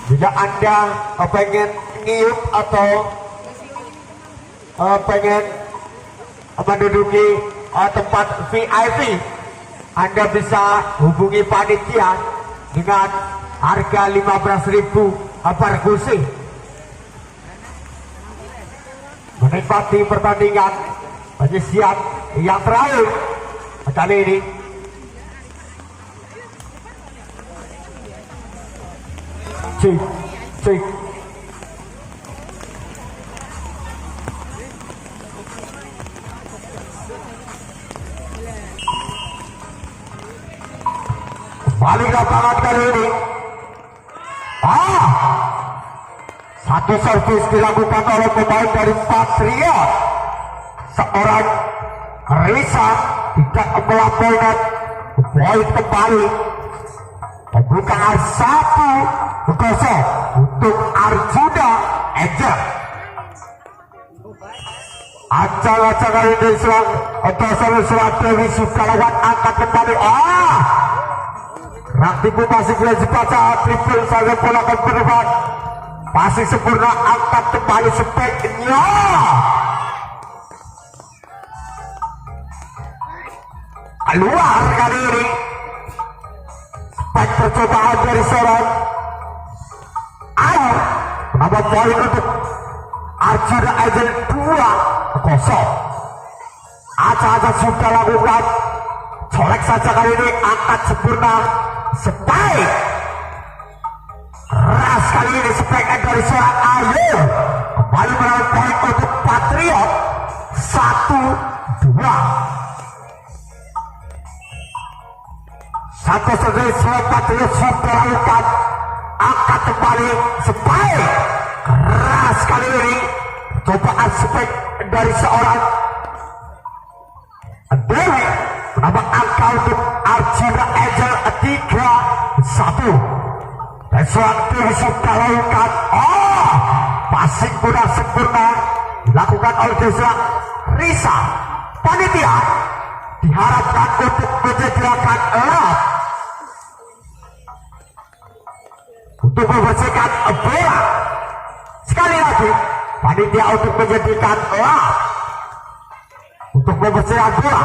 Jika Anda pengen ngiup atau pengen menduduki tempat VIP, Anda bisa hubungi panitia dengan harga 15.000 per kursi. Menikmati pertandingan penyisian yang terakhir kali ini. Cik. Balik lapangan kali ini. Satu servis dilakukan oleh pemain dari Patriot. Seorang Risa tidak melaporkan poin kembali. Pembukaan 1-0 untuk Arjuna Angel. Acak-acak kali ini serang serang Dewi Sukalawan angkat kembali. Raktiku masih boleh dibaca triple saja bola ke depan. Masih sempurna angkat kembali speknya. Keluar kali ini. Spek percobaan dari seorang Ayo. Menambah poin untuk Arjuna Angel 2-0. Acak-acak sudah lakukan. Colek saja kali ini angkat sempurna. Spek ras kali ini spek dari seorang Ayu. Kembali menambah poin untuk Patriot 1-2. Satu sendiri seorang Patriot sudah lakukan. Angkat kembali spek keras kali ini. Cobaan spek dari seorang Dewi menambah angka untuk Arjuna Angel 3-1. Dan seorang Dewi sudah lakukan. Passing mudah sempurna dilakukan oleh seorang Risa. Panitia diharapkan untuk menyediakan elok untuk membersihkan bola. Sekali lagi panitia untuk menyediakan elok untuk membersihkan bola.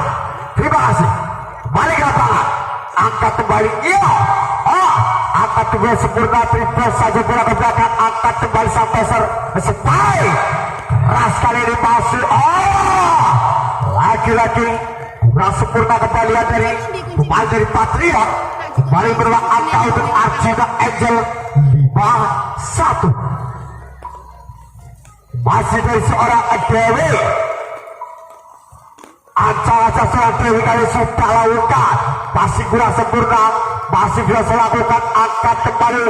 Terima kasih. Balik ke lapangan. Angkat kembali. Angkat kembali sempurna. Triple saja bola ke belakang. Angkat kembali sampai Spike. Keras kali ini masuk. Lagi-lagi kurang sempurna kembalian dari pemain dari Patriot. Kembali berulang angka untuk Arjuna Angel 5-1. Masih dari seorang Dewi. Acak-acak seorang Dewi kali sudah lakukan. Masih kurang sempurna. Masih bisa melakukan angkat kembali.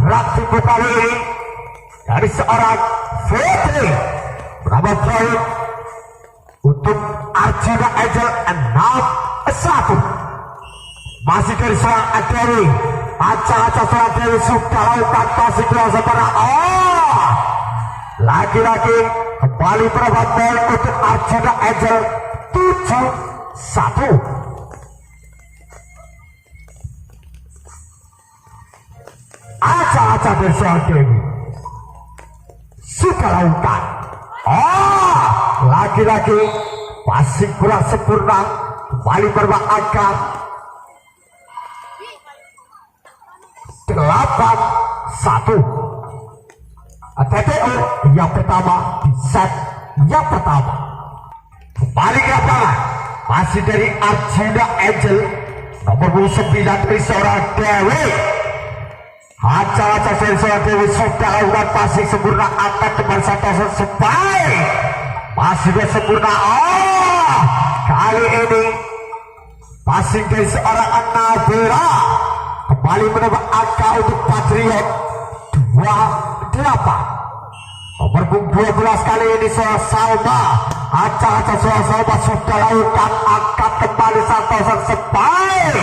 Raktiku kali ini dari seorang Fitri. Berapa poin untuk Arjuna Angel 6-1. Masih dari seorang Dewi. Acak-acak seorang Dewi sudah lakukan. Masih kurang sempurna. Lagi-lagi kembali berapa poin untuk Arjuna Angel 7-1. Acak-acak dari seorang Dewi sudah lakukan. Lagi-lagi masih kurang sempurna. Kembali berapa angka 8-1. TTO yang pertama di set yang pertama. Kembali ke lapangan. Masih dari Arjuna Angel nomor 29 dari seorang Dewi. Acak-acak dari seorang Dewi sudah lakukan passing sempurna. Angkat kembali satu Spike. Masih sempurna. Kali ini passing dari seorang Nabila. Kembali menambah angka untuk Patriot 2-8. Nomor 12 kali ini seorang Salma. Acak-acak seorang Salma sudah lakukan. Angkat kembali Santosan Spike.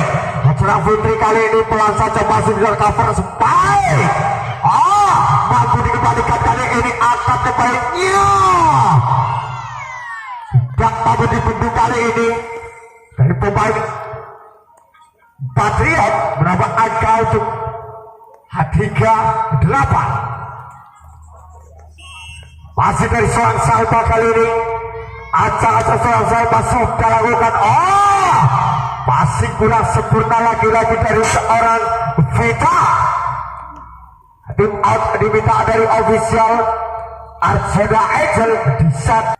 Seorang Putri kali ini pelan saja masih di cover Spike. Mampu dikembalikan kali ini. Angkat kembali. Tidak mampu dibendung kali ini dari pemain Patriot. untuk H38. Masih dari seorang Salva kali ini. Acak-acak seorang Salva sudah lakukan. Masih kurang sempurna lagi-lagi dari seorang Vita. Tim out diminta dari official Arjuna Angel di set.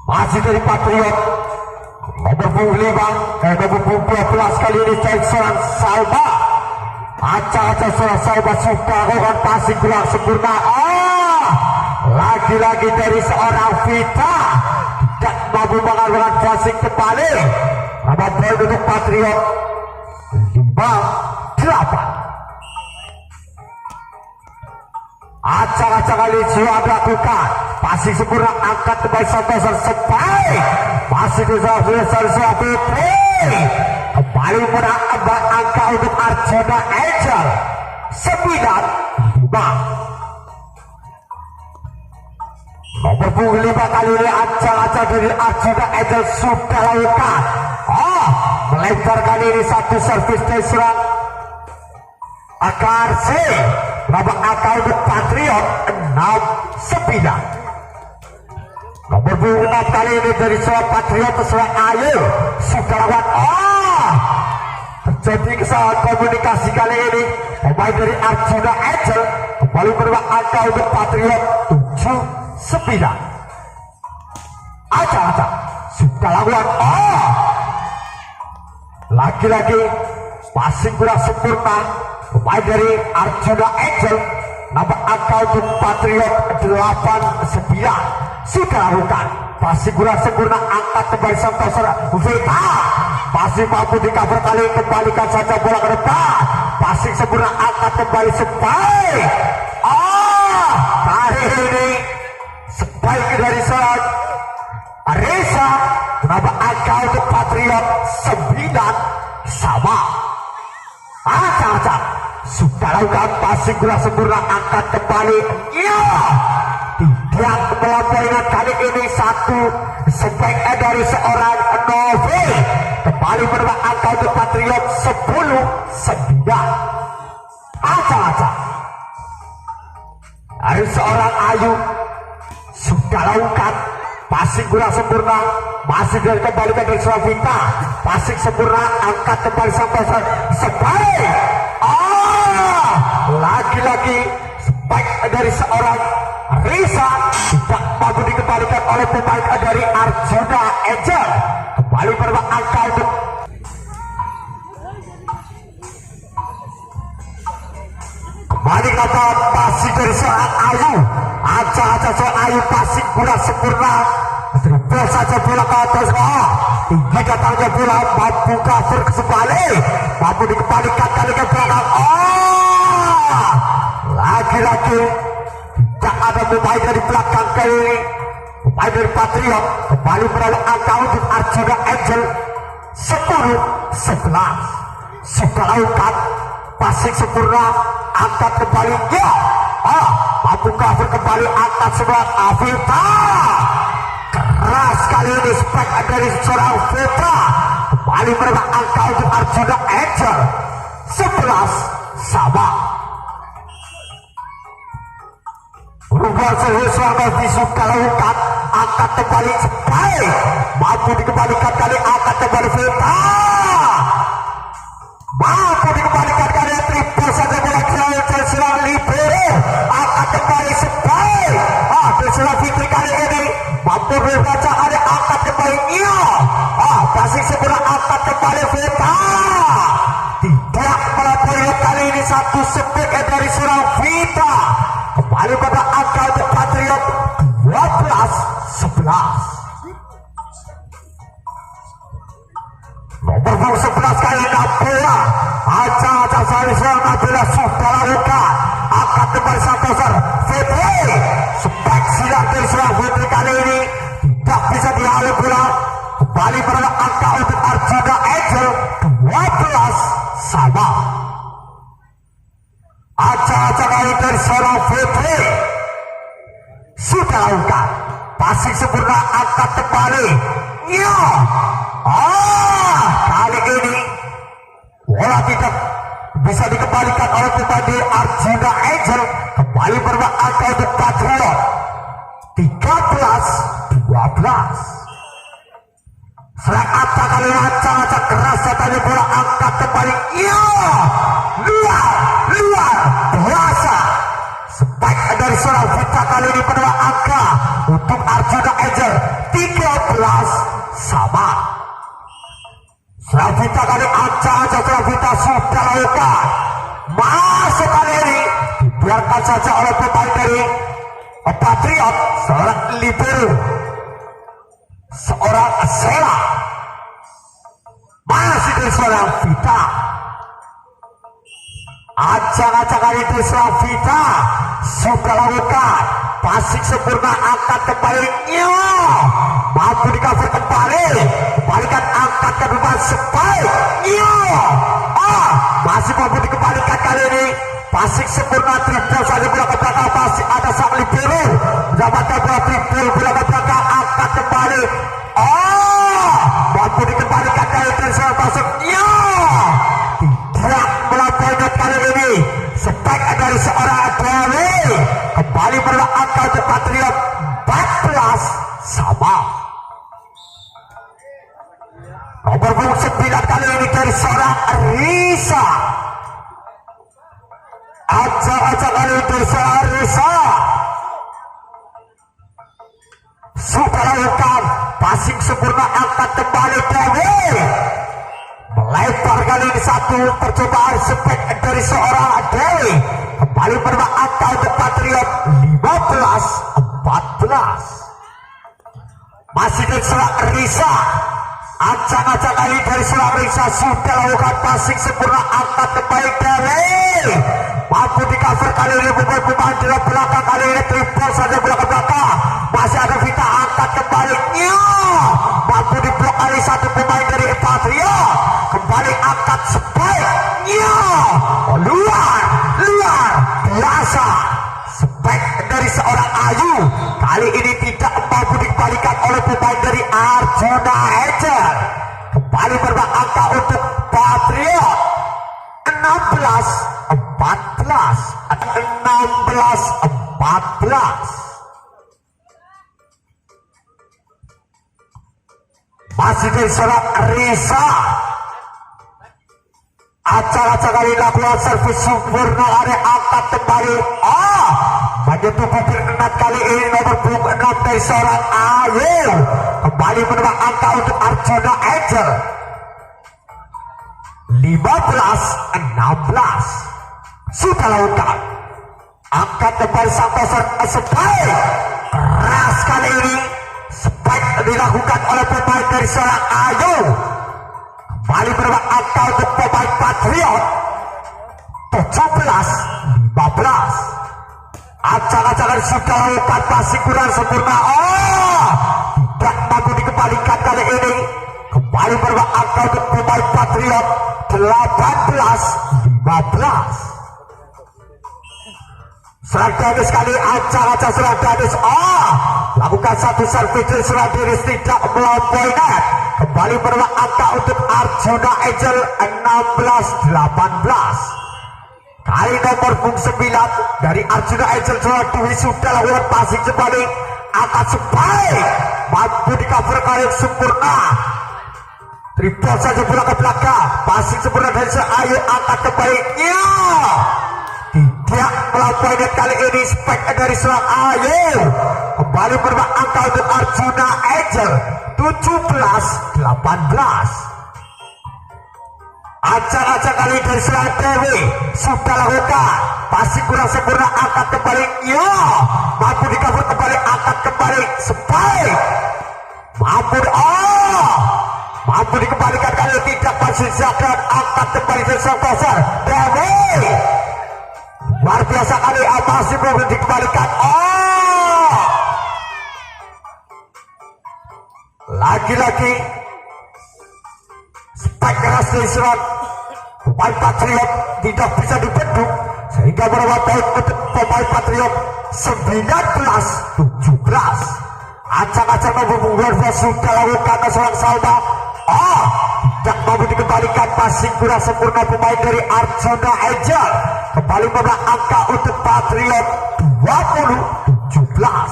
Masih dari Patriot nomor punggung 5 nomor punggung 12 kali ini dari seorang Salva. Acak-acak seorang Salva sudah lakukan passing kurang sempurna. Lagi-lagi dari seorang Vita tidak mampu mengalirkan passing kembali. Nomor poin untuk Patriot 5-8. Acak-acak kali sudah dilakukan passing sempurna, angkat kembali Santoso sebaik masih disebut suatu play kembali menambah angka untuk Arjuna Angel 9-5. Nomor punggung 5 kali ini acak-acak dari Arjuna Angel sudah lakukan melempar kali ini satu servis dari serang AKRC. Nomor angka untuk Patriot 6-9. Nomor punggung 6 kali ini dari seorang Patriot ke seorang Ayu sudah lakukan terjadi kesalahan komunikasi kali ini. Pemain dari Arjuna Angel kembali menerima angka untuk Patriot 7-9. Acak-acak sudah lakukan lagi-lagi passing kurang sempurna. Pemain dari Arjuna Angel nomor angka untuk Patriot 8-9 sudah lakukan passing kurang sempurna, angkat kembali Santoso. Vita masih mampu di cover kali, kembalikan saja bola ke depan, passing sempurna, angkat kembali sebaik kali ini sebaik dari seorang Reza. Nomor angka untuk Patriot 9-sama. Acak-acak sudah lakukan passing kurang sempurna, angkat kembali tidak melampaui kali ini satu sebaik dari seorang Novi kembali menerima angka untuk Patriot 10-9. Acak-acak dari seorang Ayu sudah lakukan passing kurang sempurna, masih dari kembalikan dari seorang Vita, passing sempurna, angkat kembali sampai sebaik lagi-lagi sebaik dari seorang Risa tidak mampu dikembalikan oleh pemain dari Arjuna Angel. Kembali menerima angka untuk kembali kata passing dari seorang Ayu. Acak-acak seorang Ayu passing kurang sempurna, dribble saja bola ke atas. Tinggi datangnya bola, mampu cover kembali, mampu dikembalikan kali ke belakang. Lagi-lagi tidak ada pemain dari belakang kali ini. Pemain dari Patriot kembali merawat angka untuk Arjuna Angel 10-11. Sudah lakukan passing sempurna, angkat kembali mampu cover kembali, angkat sebelah Vita. Keras kali ini spek dari seorang Vita kembali merawat angka untuk Arjuna Angel 11-sama. Berubah sesuatu sudah lakukan, angkat kembali sebaik mampu dikembalikan kali, angkat kembali Vita mampu dikembalikan kali, triple saja bola jauh dari seorang libero, angkat kembali sebaik dari seorang Fitri kali ini mampu berbaca ada, angkat kembali passing sempurna, angkat kembali Vita tidak melampaui kali ini satu sepik dari seorang Vita. Kembali pada angka untuk Patriot 12-11. Nomor 11 kali Nabila. Acak-acak dari seorang Nabila sudah lakukan angkat kembali Santoso. Fitri spek silang dari seorang Fitri kali ini tidak bisa dihalau bola. Kembali pada angka untuk Arjuna Angel 12-sama. Acak-acak kali dari seorang Fitri sudah lakukan passing sempurna, angkat kembali kali ini bola tidak pemain dari Arjuna Angel kembali bermain angka untuk Patriot 13-12. Serang acak kali acak keras tadi bola angkat kembali. Ya, luar biasa. Spike dari seorang Vita kali ini berdua angka untuk Arjuna Angel 13-sama. Serang Vita kali acak serang Vita sudah lakukan. Masuk kali ini dibiarkan saja oleh pemain dari Patriot, seorang libero, seorang Sela. Masih dari seorang Vita. Acak-acak kali dari seorang Vita sudah lakukan. Passing sempurna angkat kembali. Mampu di cover kembali. Kembalikan angkat ke depan Spike. Masih mampu dikembalikan kali ini. Passing sempurna triple saja bola ke belakang. Masih ada sang libero mendapatkan bola triple bola ke belakang angkat kembali. Mampu dikembalikan kali ini seorang masuk. Tidak melampaui kali ini. Spike dari seorang Dewi kembali berlaku angka untuk Patriot 14-sama. Nomor punggung 9 kali ini dari seorang Risa. Acak-acak kali ini dari seorang Risa sudah lakukan passing sempurna angkat kembali Dewi melebar kali ini satu percobaan spek dari seorang Dewi kembali bermain angka untuk Patriot 15-14. Masih dari seorang Risa. Acak-acak kali dari seorang Risa sudah lakukan passing sempurna angkat kembali Dewi mampu di cover kali ini pemain di belakang kali ini triple saja bola ke belakang. Masih ada Vita angkat kembali. Mampu di blok kali satu pemain dari Patriot kembali angkat Spike. Luar biasa. Spike dari seorang Ayu kali ini tidak mampu dikembalikan oleh pemain dari Arjuna Angel. Kembali bermain angka untuk Patriot 16-14. Masih dari seorang Risa. Acak-acak kali lakukan servis sempurna ada angkat kembali. Menyentuh bibir enat kali ini nomor punggung 6 dari seorang Ayu kembali menerima angka untuk Arjuna Angel 15-16. Sudah lakukan angkat kembali Santosan Spike keras kali ini. Spike dilakukan oleh pemain dari seorang Ayu kembali bermain angka untuk pemain Patriot 17-15. Acak-acakan sudah lakukan passing kurang sempurna. Tidak mampu dikembalikan kali ini. Kembali bermain angka untuk pemain Patriot 18-15. Serang Dennis kali acak-acak serang Dennis. Lakukan satu servis dari serang Dennis tidak melampaui net. Kembali bermain angka untuk Arjuna Angel 16-18. Kali nomor punggung 9 dari Arjuna Angel Dewi sudah lakukan passing kembali angkat Spike mampu di cover kali sempurna. Triple saja bola ke belakang. Passing sempurna dari Ayu angkat kembali. Tidak melampaui net kali ini. Spike dari seorang Ayu kembali bermain angka untuk Arjuna Angel 17-18. Acak-acak kali dari seorang Dewi sudah lakukan passing kurang sempurna angkat kembali. Mampu di cover kembali angkat kembali Spike mampu dikembalikan kali tidak masih zakat angkat kembali dari seorang pasar Dewi luar biasa kali masih belum dikembalikan. Lagi-lagi Spike keras dari serang pemain Patriot tidak bisa dibendung sehingga berapa poin untuk pemain Patriot 19-17. Acak-acak membuat sudah lakukan seorang Salma. Tidak mampu dikembalikan passing kurang sempurna pemain dari Arjuna Angel kembali pada angka untuk Patriot 20-17.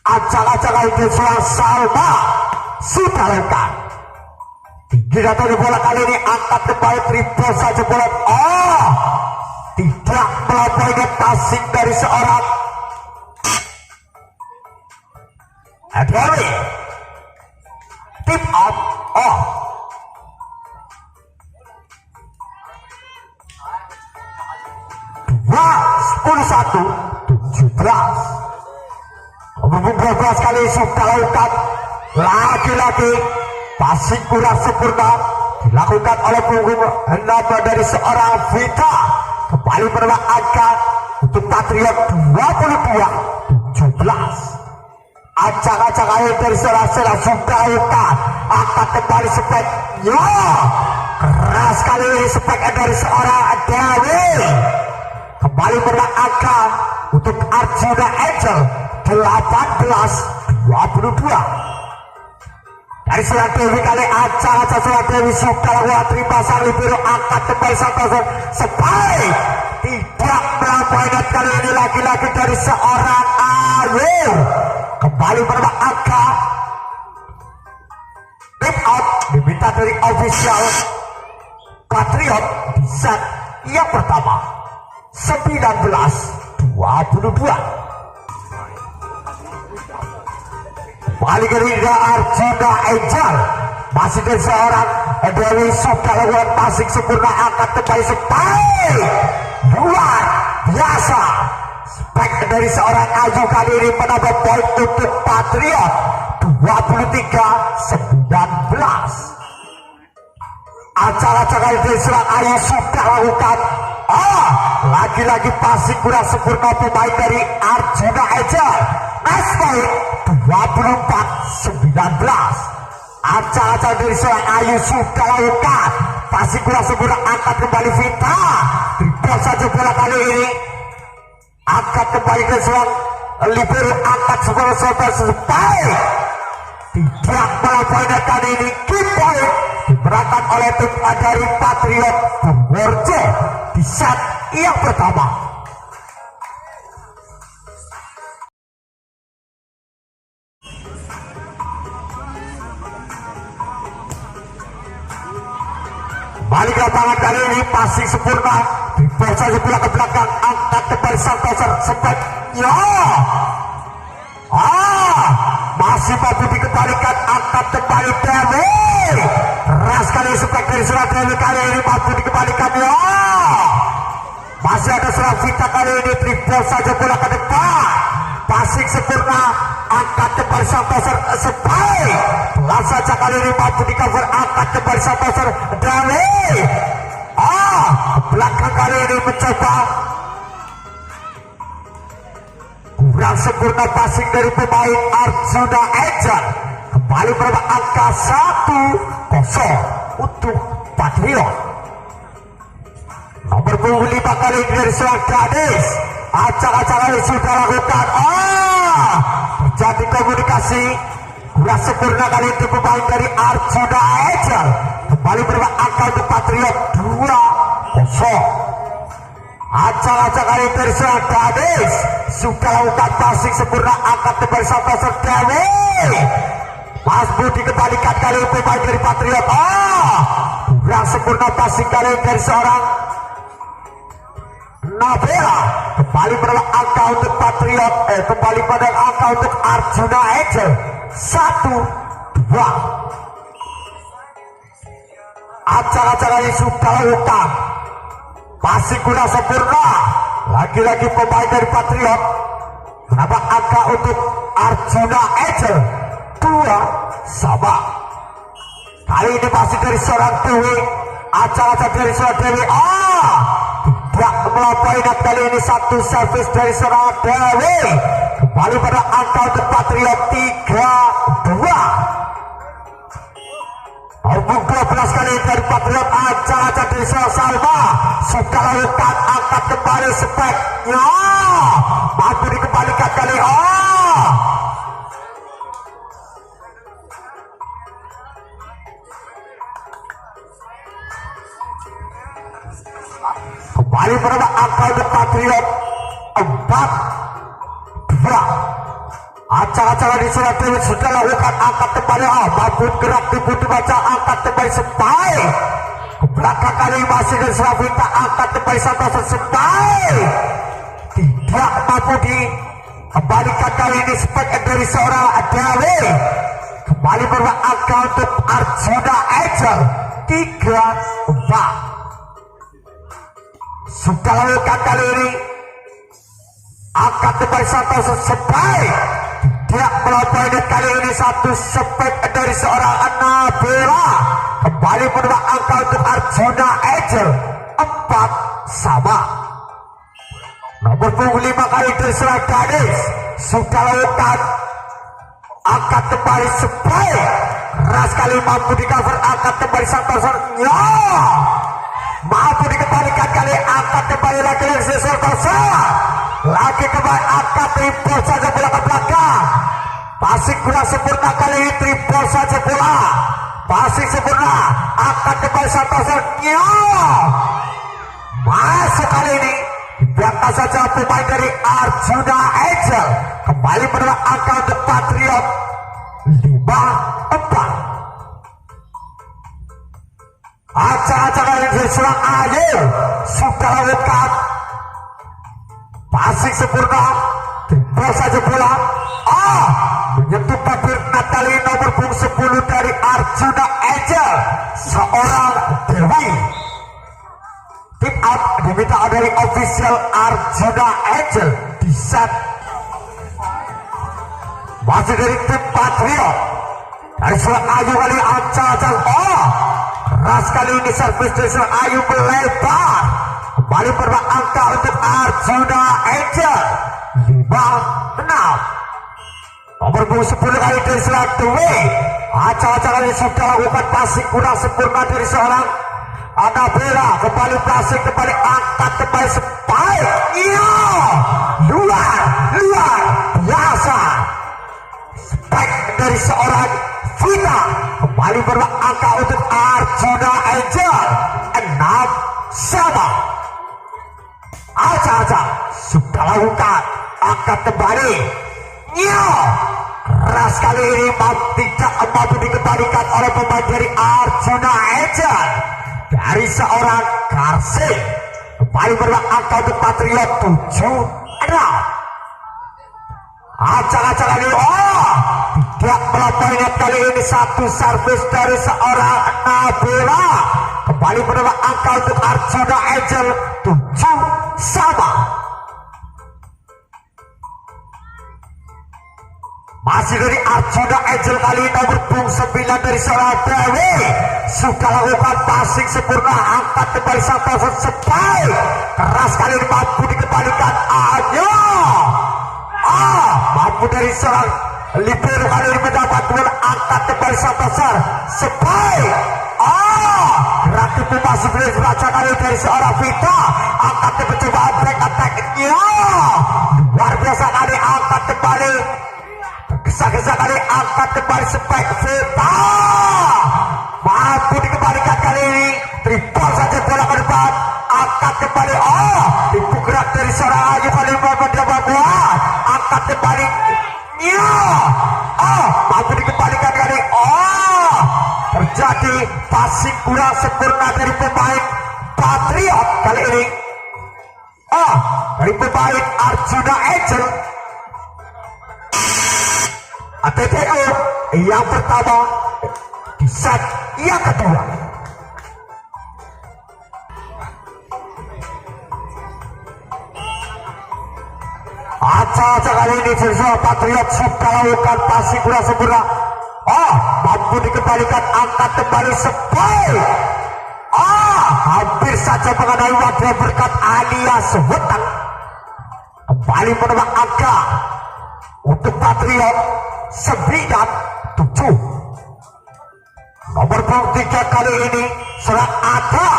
Acak-acak itu seorang Salma sudah lengkap. Tinggi datang di bola kali ini, angkat kembali triple saja bola. Oh, tidak melampauinya passing dari seorang Adeli. Tip off. Oh, dua 11-17. Beberapa kali sudah lakukan lagi-lagi passing kurang sempurna dilakukan oleh punggung nama dari seorang Vita. Kembali menambah angka untuk Patriot 22-17. Acak-acak air dari seorang sudah lakukan, angkat kembali speknya keras kali ini, spek dari seorang Dewi. Kembali menambah angka untuk Arjuna Angel 18-22. Dari seorang Dewi kali acak-acak seorang Dewi sudah lakukan terima sang libero, angkat kembali Santoso sepai tidak melampaui, dan kali ini lagi-lagi dari seorang Ayu. Kembali menambah angka tip out diminta dari official Patriot di set yang pertama 19-22. Kembali ke Arjuna Angel, masih dari seorang Dewi sudah lakukan passing sempurna, angkat kembali sepai luar biasa. Spek dari seorang Ayu kali ini menambah poin untuk Patriot 23-19. Acak-acak dari seorang Ayu sudah lakukan. Lagi-lagi passing kurang sempurna pemain dari Arjuna Angel. Nice point 24-19. Acak-acak dari seorang Ayu sudah lakukan passing kurang sempurna, angkat kembali Vita. Dribble saja bola kali ini, angkat kembali ke seorang libero, angkat sebuah sobat sepai tidak melampaui, dan kali ini keep point diperankan oleh tim dari Patriot Purworejo di set yang pertama. Balik ke lapangan kali ini, passing sempurna, dribble saja bola ke belakang, angkat kembali Santoso speknya. Masih mampu dikembalikan, angkat kembali Dewi. Keras kali spek dari seorang Dewi kali ini, mampu dikembalikan. Masih ada seorang Vita kali ini, dribble saja bola ke depan, passing sempurna, angkat kembali Santoso sepai pelan saja kali ini, mampu di cover, angkat kembali Santoso Dewi. Belakang kali ini mencoba kurang sempurna passing dari pemain Arjuna Angel. Kembali berapa angka 1-0 untuk Patriot. Nomor 25 kali ini dari seorang gadis. Acak-acak ini sudah lakukan. Terjadi komunikasi kurang sempurna kali itu pemain dari Arjuna Angel. Kembali berapa angka untuk Patriot 2-0. Acak-acak kali dari seorang gadis sudah lakukan passing sempurna, angkat kembali Santoso Dewi. Mas Budi kembalikan kali ini pemain dari Patriot. Kurang sempurna passing kali ini dari seorang Nabila. Kembali pada angka untuk Patriot, kembali pada angka untuk Arjuna Angel 1-2. Acak-acak kali sudah lakukan passing kurang sempurna, lagi-lagi pemain dari Patriot. Kenapa angka untuk Arjuna Angel 2-2. Kali ini masih dari seorang Dewi. Acak-acak dari seorang Dewi. Tidak melampaui, dan kali ini satu servis dari seorang Dewi. Kembali pada angka untuk Patriot 3-2. Nomor 12 kali dari Patriot, acak-acak dari seorang Salma sudah lakukan, angkat kembali speknya, mampu dikembalikan kali. kembali menambah angka untuk Patriot 4-2. Acak-acakan di sana Dewi sudah lakukan angkat kembali, mampu gerak dibaca angkat kembali Sepai ke belakang kali masih dari Sravita, angkat kembali Santoso. Sepai tidak mampu dikembalikan kali ini spek dari seorang Dewi. Kembali berubah angka untuk Arjuna Angel 3-4. Sudah lakukan kali ini angkat kembali Santoso. Sepai tidak melampaui kali ini satu spek dari seorang Nabila. Kembali berubah angka untuk Arjuna Angel 4-sama. Nomor punggung 5 kali dari seorang Gadis sudah lakukan angkat kembali Sepai, keras kali mampu di cover, angkat kembali Santoso. Ya, mampu dikembalikan kali, angkat kembali lagi dari Santoso, lagi kembali angkat triple saja bola ke belakang. Passing kurang sempurna kali ini, triple saja bola, passing sempurna, angkat kembali Santoso. Ya, masuk kali ini biarkan saja pemain dari Arjuna Angel. Kembali menambah angka untuk Patriot 5-4. Acak-acakan yang diserang Ayu sudah lakukan passing sempurna, triple saja bola, menyentuh papir Natali nomor punggung 10 dari Arjuna Angel, seorang Dewi. Tip up diminta dari official Arjuna Angel di set. Masih dari tim Patriot dari seorang Ayu kali acak-acakan, keras kali ini servis dari seorang Ayu melebar. Kembali berubah angka untuk Arjuna Angel 5-6. Nomor punggung 10 kali dari seorang Dewi. Acak-acakan ini sudah lakukan passing kurang sempurna dari seorang Nabila. Kembali passing, kembali angkat kembali Sepai. Iya, luar biasa spek dari seorang Vita. Kembali berubah angka untuk Arjuna Angel 6-sama. Acak-acak sudah lakukan angkat kembali. Iya, keras kali ini tidak mampu dikembalikan oleh pemain dari Arjuna Angel dari seorang Karsing. Kembali berubah angka untuk Patriot 7-6. Acak-acakan ini tidak melampaui kali ini satu servis dari seorang Nabila. Kembali berubah angka untuk Arjuna Angel 7-sama. Masih dari Arjuna Angel kali ini nomor punggung 9 dari seorang Dewi sudah lakukan passing sempurna, angkat kembali Santoso. Sepai, keras kali ini mampu dikembalikan. Ayo, mampu dari seorang libero kali ini mendapat bola, angkat kembali Santoso. Sepai, gerak tubuh masih boleh dibaca kali dari seorang Vita, angkat percobaan break attack-nya luar biasa kali, angkat kembali, tergesa-gesa kali, angkat kembali Sepai. Vita mampu dikembalikan kali ini, triple saja bola ke depan, angkat kembali, tipu gerak dari seorang Ayu kali ini mendapat bola, angkat kembali, mampu dikembalikan kali, terjadi passing kurang sempurna dari pemain Patriot kali ini, dari pemain Arjuna Angel. ATTO yang pertama di set yang kedua. Acak-acak kali ini seorang Patriot sudah lakukan passing kurang sempurna, mampu dikembalikan, angkat kembali Sepai, hampir saja mengenai wadah berkat alias wetak. Kembali menambah angka untuk Patriot 9-7. Nomor punggung 3 kali ini serang Ata.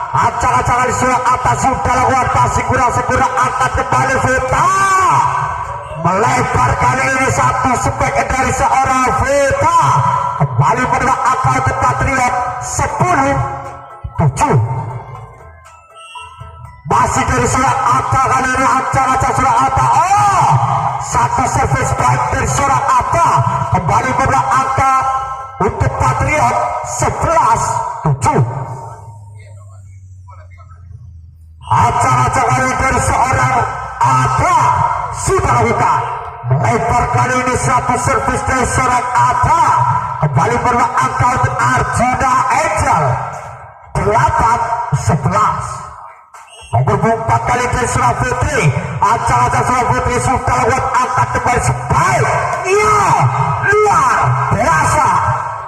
Acak-acakan serang Ata sudah lakukan passing kurang sempurna, angkat kembali Vita, melebar kali ini satu spek dari seorang Vita. Kembali menambah angka untuk Patriot 10-7. masih dari seorang Atta kali ini ancang-ancang seorang Atta. Oh, satu service baik dari seorang Atta, kembali beberapa angka untuk Patriot 11-7. Ancang-ancang kali ini dari seorang Atta sudah lakukan melebar kali ini satu servis dari seorang Atta, kembali beberapa angka untuk Arjuna Angel 8-11. Nomor 4 kali dari Surah Putri, ancang-ancang Surah Putri sudah lewat angkat kembali sebaik. Iya, luar biasa.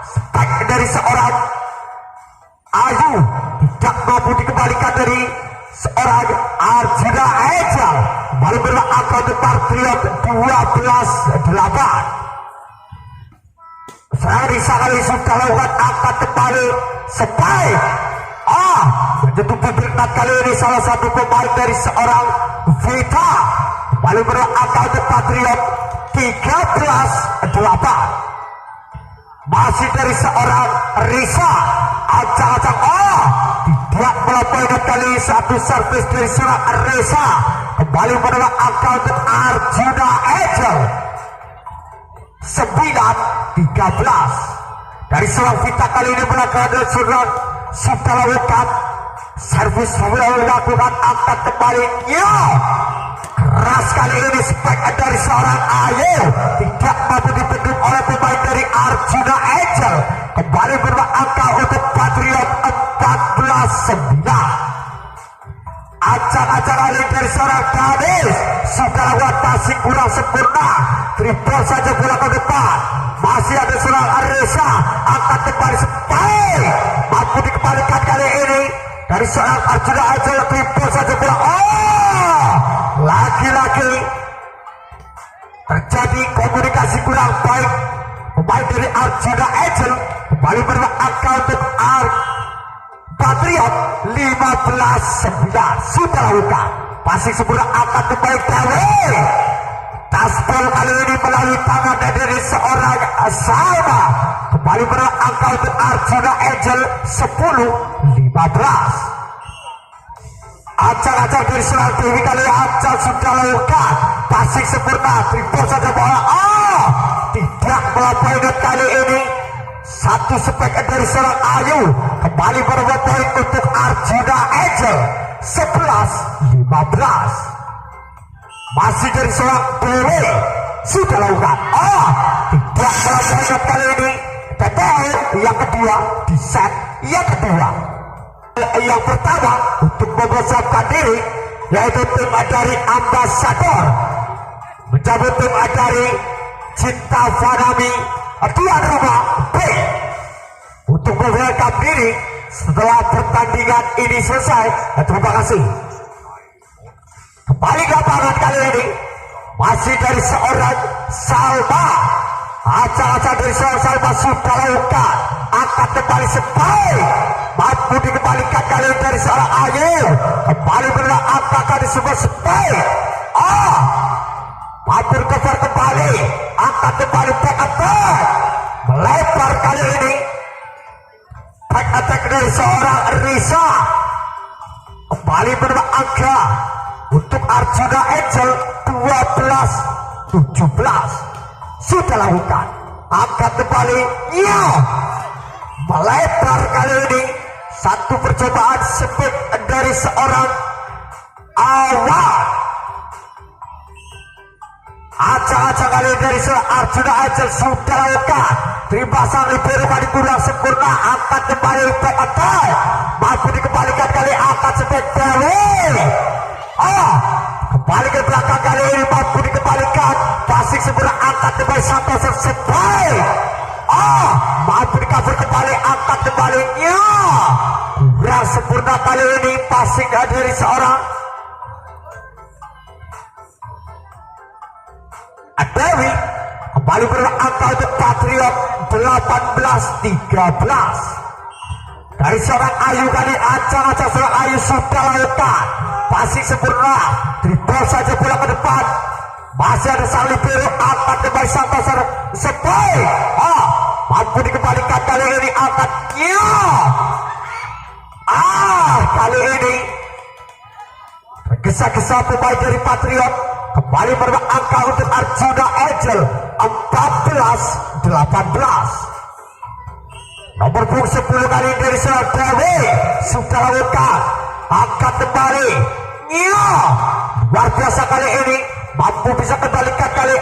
Spek dari seorang Ayu tidak mampu dikembalikan dari seorang Arjuna Angel. Kembali berbalik angka untuk Patriot 12-8. Risa kali sudah lewat angkat kembali sebaik. Menyentuh bibir kali ini salah satu pemain dari seorang Vita. Kembali berangkat untuk Patriot 13-8. Masih dari seorang Risa, ancang-ancang tidak melampaui kali satu servis dari seorang Risa. Kembali berangkat untuk Arjuna Angel 9-13. dari seorang Vita kali ini berangkat dari seorang sudah lakukan servis, sudah lakukan angkat kembali. Ya, keras kali ini spek dari seorang Ayu tidak mampu dibendung oleh pemain dari Arjuna Angel. Kembali berangkat untuk Patriot 14-9. Acak-acak kali dari seorang Gadis sudah lakukan masih kurang sempurna. Triple saja bola ke depan. Masih ada seorang Arisa angkat kembali sebaik mampu dikembalikan kali ini dari seorang Arjuna Angel. Triple saja bola. Lagi-lagi terjadi komunikasi kurang baik pemain dari Arjuna Angel. Kembali berangkat untuk Patriot 15-9 sudah lakukan passing sempurna angkat kembali Dewi. Taspol kali ini melalui tangan dari seorang Salma. Kembali berangkat untuk Arjuna Angel 10-15. Acak-acak dari seorang Dewi kali ini Acak sudah lakukan passing sempurna. Triple saja bola. Tidak melampaui kali ini. Satu spek dari seorang Ayu. Kembali berbuat poin untuk Arjuna Angel 11-15. Masih dari seorang Dewi sudah lakukan. Tidak melampaui kali ini. TTL yang kedua di set yang kedua. Yang pertama untuk mempersiapkan diri yaitu tim dari Ambasador menjemput tim dari Cinta Fanami tuan rumah B untuk mempersiapkan diri setelah pertandingan ini selesai. Terima kasih. Kembali ke lapangan kali ini masih dari seorang Salma. Acak-acak dari seorang Salma sudah lakukan angkat kembali sebaik mampu dikembalikan kali ini dari seorang Ayu. Kembali berangkat kali sebuah sebaik. Mampu cover kembali angkat kembali back attack melebar kali ini back attack dari seorang Risa. Kembali berangkat untuk Arjuna Angel 12-17 sudah lakukan angkat kembali. Ya, melebar kali ini satu percobaan speed dari seorang Awal. Acak-acak kali dari seorang Arjuna Angel sudah lakukan terimpasan libero kali kurang sempurna. Angkat kembali back attack mampu dikembalikan kali angkat speed Dewi. Kembali ke belakang kali ini mampu dikembalikan passing sempurna angkat kembali sampai sebaik. Mampu di cover kembali angkat kembali. Ya, kurang sempurna kali ini passing dari seorang Dewi. Kembali berangkat untuk Patriot 18-13 dari seorang Ayu kali. Acak-acak seorang Ayu sudah lakukan passing sempurna. Dribble saja bola ke depan. Masih ada sang libero angkat kembali sampai sebaik. Mampu dikembalikan kali ini angkat. Ya, kali ini Tergesa-gesa pemain dari Patriot kembali merubah angka untuk Arjuna Angel 14-18. Nomor punggung 10 kali ini dari Serang Dewi sudah lakukan angkat kembali. Iya, luar biasa kali ini mampu bisa kembalikan kali.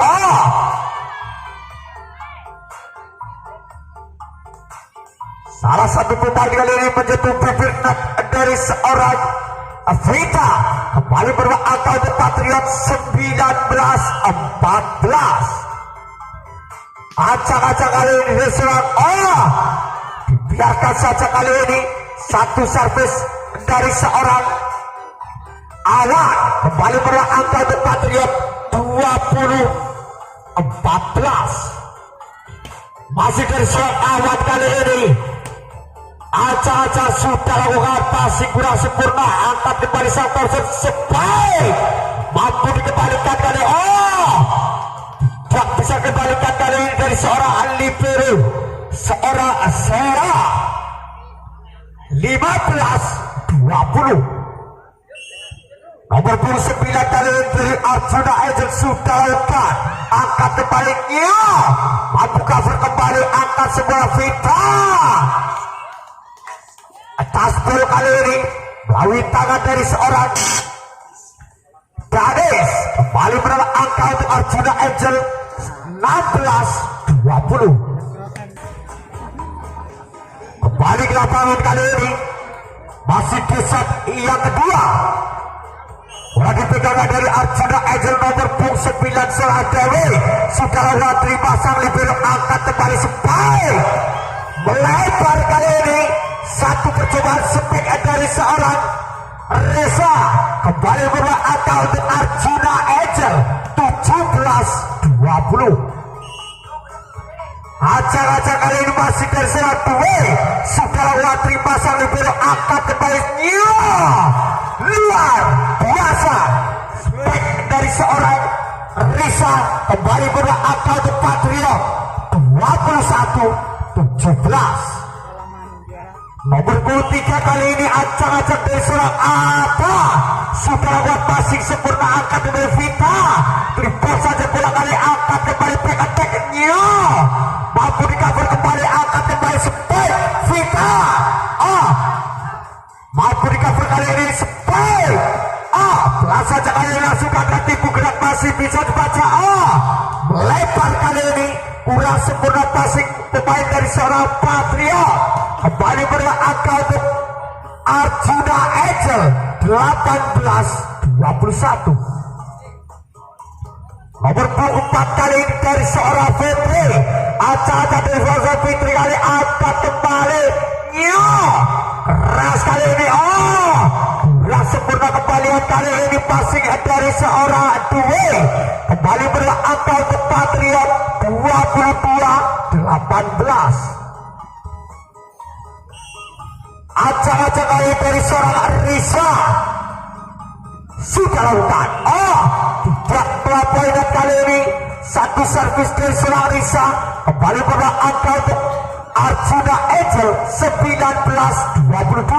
Salah satu pemain kali ini menyentuh bibir net dari seorang Vita. Kembali berubah angka untuk Patriot 19-14. Acak-acak kali ini dari seorang dibiarkan saja kali ini. Satu servis dari seorang Awan. Kembali berubah angka untuk Patriot 20-14. Masih dari seorang Awan kali ini. Acak-acak sudah lakukan passing kurang sempurna. Angkat kembali Santor sebaik mampu dikembalikan kali. Tak bisa kembalikan kali ini dari seorang Alibero, seorang Asera. 15-20. Nomor 29 kali ini dari Arjuna Angel sudah lakukan angkat kembali. Mampu cover kembali angkat sebuah Vita. Atas gol kali ini melalui tangan dari seorang Gadis. Kembali berapa angka untuk Arjuna Angel 16-20. Kembali ke lapangan kali ini masih di set yang kedua. Bola dipegang dari Arjuna Angel nomor punggung 9 Serang Dewi. Sudah lakukan terima sang libero angkat kembali sebaik melebar kali ini. Satu percobaan spek dari seorang Reza. Kembali berubah angka untuk Arjuna Angel 17-20. Acak-acak kali ini masih dari seorang Dwi. Sudah lakukan terima sang libero angkat kembali. Luar biasa spek dari seorang Reza. Kembali berubah angka untuk Patriot 21-17. Nomor 23 kali ini acak-acak dari seorang Apa. Sudah lakukan passing sempurna angkat dari Vita. Triple saja bola kali angkat kembali PKT-nya. Mampu di cover kembali angkat kembali spek Vita. Mampu di cover kali ini spek. Pelan saja kali ini langsung akan tipu gerak masih bisa dibaca. Melebar kali ini kurang sempurna passing pemain dari seorang Patriot. Kembali berubah angka untuk Arjuna Angel 18-21. Nomor 4 kali ini dari seorang Fitri. Acak-acak dari seorang Fitri kali angkat kembali. Keras kali ini. Kurang sempurna kembalian kali ini passing dari seorang Dwi. Kembali berubah angka untuk Patriot 22-18. Acak-acak kali dari seorang Risa sudah lakukan. Tidak melampaui kali ini. Satu servis dari seorang Risa. Kembali berubah angka untuk Arjuna Angel 19-22.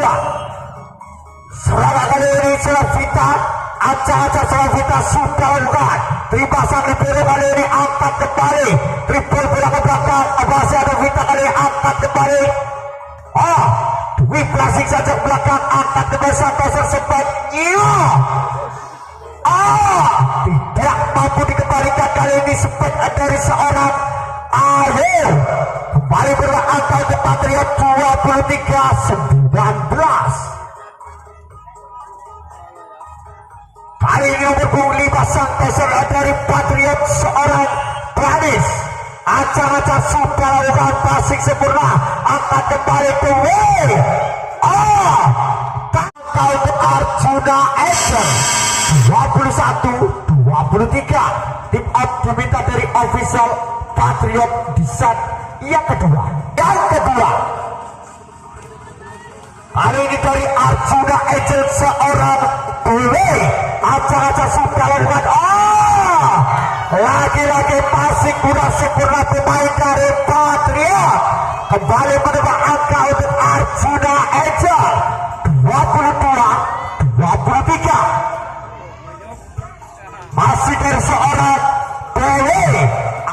Serangan kali ini seorang Vita. Acak-acak seorang Vita sudah lakukan. Terima sang libero kali ini angkat kembali. Triple bola ke belakang. Masih ada Vita kali ini angkat kembali. Dwi plastik saja belakang angkat kembali Santoso sebaiknya. Tidak mampu dikembalikan kali ini spek dari seorang Ayu. Kembali berubah angka untuk Patriot 23-19. Kali ini nomor 5 Santoso dari Patriot seorang Pranis. Acak-acak sudah lakukan passing sempurna. Angkat kembali ke Wei. Angka untuk Arjuna Angel 21-23. Tim out diminta dari official Patriot di set yang kedua. Kali ini dari Arjuna Angel seorang Wei. Acak-acak sudah lakukan. Lagi-lagi passing kurang sempurna pemain dari Patriot. Kembali menambah angka untuk Arjuna Angel 22-23. seorang Dewi